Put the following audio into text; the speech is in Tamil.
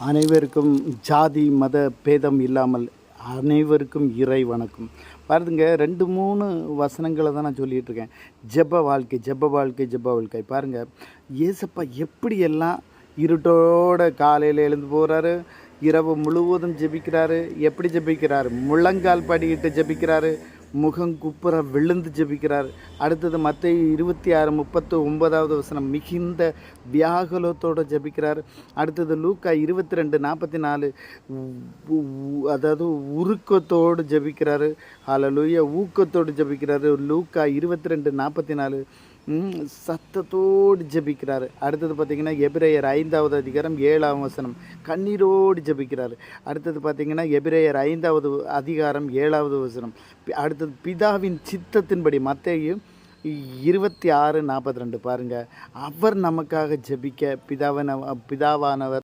அனைவருக்கும் ஜாதி மத பேதம் இல்லாமல் அனைவருக்கும் இறை வணக்கம். பாருங்க, 2-3 வசனங்களை தான் நான் சொல்லிகிட்ருக்கேன். ஜெப வாழ்க்கை, ஜெப வாழ்க்கை, ஜெப வாழ்க்கை. பாருங்கள், ஏசப்பா எப்படியெல்லாம் இருட்டோட காலையில் எழுந்து போகிறாரு, இரவு முழுவதும் ஜெபிக்கிறாரு. எப்படி ஜெபிக்கிறாரு? முழங்கால் படியிட்டு ஜெபிக்கிறாரு, முகங்குப்புற விழுந்து ஜெபிக்கிறார். அடுத்தது மத்தேயு 26:39 வசனம், மிகுந்த வியாகுலத்தோடு ஜெபிக்கிறார். அடுத்தது லூக்கா 22:44, அதாவது உருக்கத்தோடு ஜெபிக்கிறாரு. ஹல்லேலூயா, ஊக்கத்தோடு ஜெபிக்கிறாரு. லூக்கா 22:44 சத்தத்தோடு ஜெபிக்கிறாரு. அடுத்தது பார்த்திங்கன்னா எபிரேயர் 5வது அதிகாரம் 7ஆம் வசனம், கண்ணீரோடு ஜெபிக்கிறாரு. அடுத்தது பார்த்திங்கன்னா எபிரேயர் 5வது அதிகாரம் 7வது வசனம். அடுத்தது பிதாவின் சித்தத்தின்படி மத்தேயு 26:42. பாருங்கள், அவர் நமக்காக ஜெபிக்க பிதாவானவர்